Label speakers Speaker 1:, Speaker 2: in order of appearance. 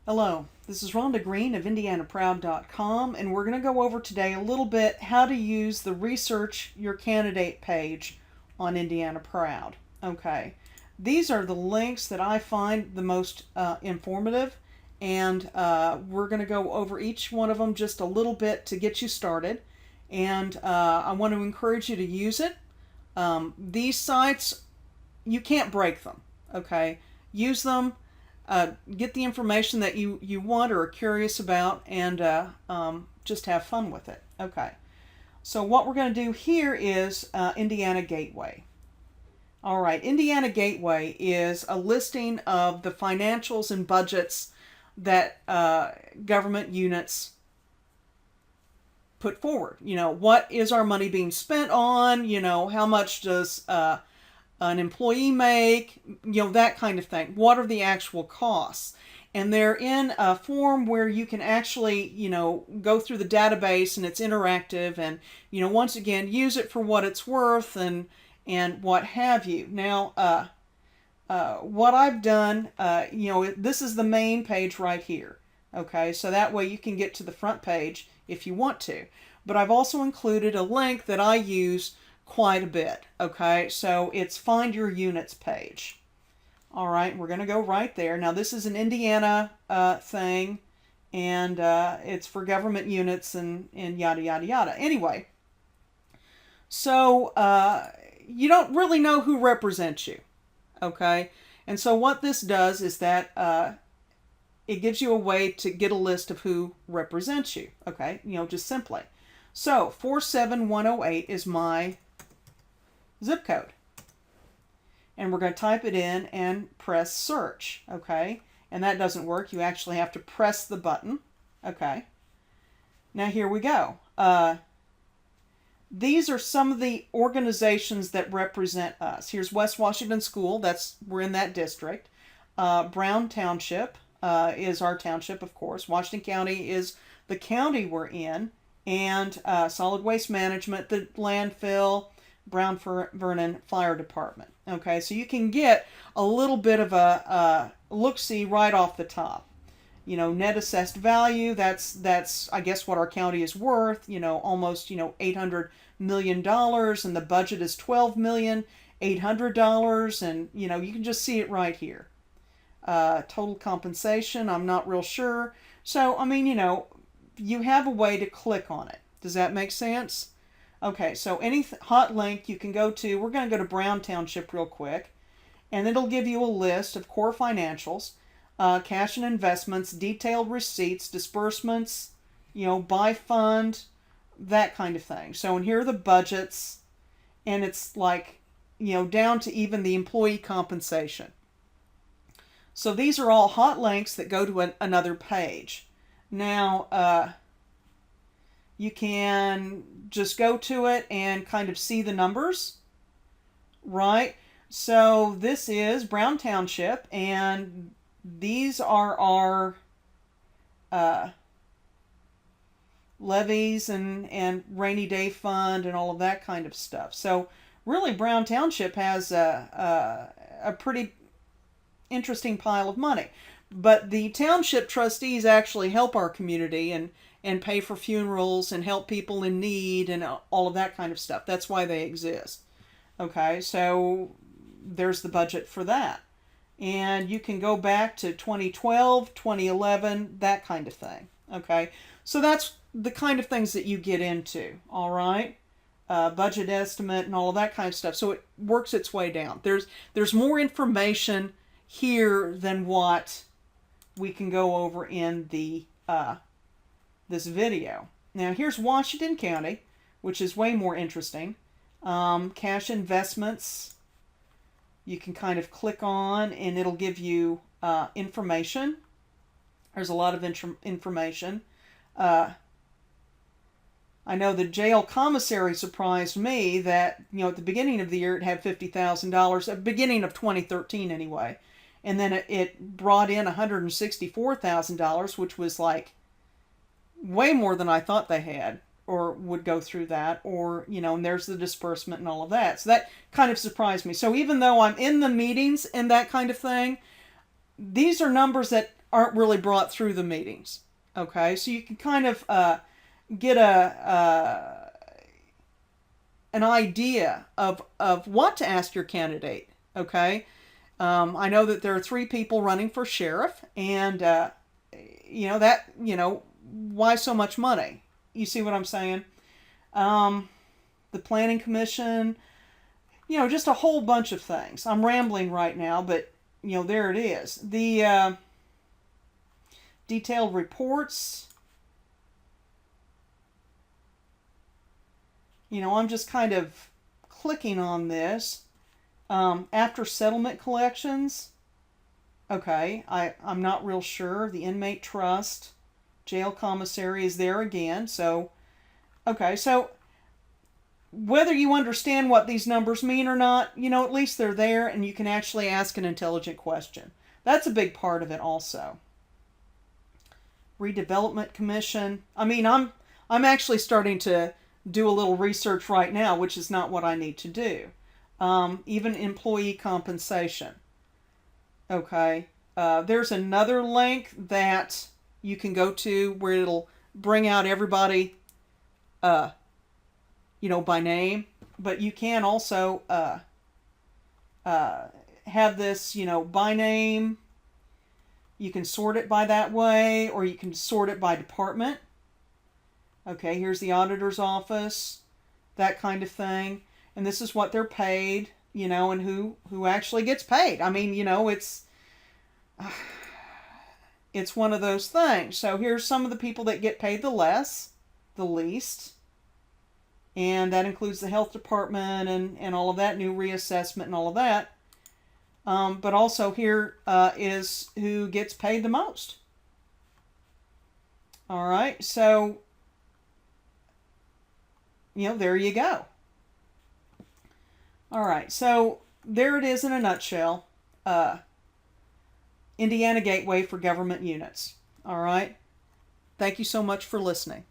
Speaker 1: Hello, this is Rhonda Green of IndianaProud.com, and we're going to go over today a little bit how to use the Research Your Candidate page on Indiana Proud. Okay, these are the links that I find the most informative, and we're going to go over each one of them just a little bit to get you started. And I want to encourage you to use it. These sites, you can't break them. Okay, use them. Get the information that you want or are curious about, and just have fun with it. Okay, so what we're going to do here is Indiana Gateway. All right, Indiana Gateway is a listing of the financials and budgets that government units put forward. You know, what is our money being spent on? You know, how much does an employee make, you know, that kind of thing. What are the actual costs? And they're in a form where you can actually, you know, go through the database, and it's interactive, and, you know, once again, use it for what it's worth, and what have you. Now, what I've done, you know, this is the main page right here. Okay, so that way you can get to the front page if you want to. But I've also included a link that I use quite a bit. Okay, so it's Find Your Units page. All right, we're going to go right there. Now, this is an Indiana thing, and it's for government units and yada, yada, yada. Anyway, so you don't really know who represents you. Okay, and so what this does is that it gives you a way to get a list of who represents you. Okay, you know, just simply. So 47108 is my zip code. And we're going to type it in and press search. Okay, and that doesn't work. You actually have to press the button. Okay, now here we go. These are some of the organizations that represent us. Here's West Washington School. We're in that district. Brown Township is our township, of course. Washington County is the county we're in. And Solid Waste Management, the landfill, Brown Vernon Fire Department. Okay, so you can get a little bit of a look-see right off the top. You know, net assessed value, that's I guess what our county is worth, you know, almost, you know, $800 million, and the budget is $12,800,000, and, you know, you can just see it right here. Total compensation, I'm not real sure. So, I mean, you know, you have a way to click on it. Does that make sense? Okay, so any hot link you can go to, we're going to go to Brown Township real quick, and it'll give you a list of core financials, cash and investments, detailed receipts, disbursements, you know, by fund, that kind of thing. So, and here are the budgets, and it's like, you know, down to even the employee compensation. So these are all hot links that go to another page. Now, you can just go to it and kind of see the numbers, right? So this is Brown Township, and these are our levies and rainy day fund and all of that kind of stuff. So really, Brown Township has a pretty interesting pile of money. But the township trustees actually help our community and pay for funerals and help people in need and all of that kind of stuff. That's why they exist. Okay, so there's the budget for that. And you can go back to 2012, 2011, that kind of thing. Okay, so that's the kind of things that you get into, all right? Budget estimate and all of that kind of stuff. So it works its way down. There's more information here than what we can go over in the this video. Now here's Washington County, which is way more interesting. Cash investments, you can kind of click on, and it'll give you information. There's a lot of information. I know the jail commissary surprised me that, you know, at the beginning of the year it had $50,000, at the beginning of 2013 anyway. And then it brought in $164,000, which was like way more than I thought they had or would go through that. Or, you know, and there's the disbursement and all of that. So that kind of surprised me. So even though I'm in the meetings and that kind of thing, these are numbers that aren't really brought through the meetings. Okay, so you can kind of get an idea of what to ask your candidate. Okay, I know that there are 3 people running for sheriff, and why so much money? You see what I'm saying? The planning commission, just a whole bunch of things. I'm rambling right now, but there it is. The detailed reports. I'm just kind of clicking on this. After settlement collections, okay, I'm not real sure. The inmate trust, jail commissary is there again. So, okay, so whether you understand what these numbers mean or not, at least they're there and you can actually ask an intelligent question. That's a big part of it also. Redevelopment Commission. I mean, I'm actually starting to do a little research right now, which is not what I need to do. Even employee compensation. Okay. There's another link that you can go to where it'll bring out everybody, by name. But you can also have this, by name. You can sort it by that way, or you can sort it by department. Okay, here's the auditor's office, that kind of thing. And this is what they're paid, and who actually gets paid. I mean, it's one of those things. So here's some of the people that get paid the least. And that includes the health department and all of that, new reassessment and all of that. But also here is who gets paid the most. All right, so there you go. All right, so there it is in a nutshell. Indiana Gateway for Government Units. All right. Thank you so much for listening.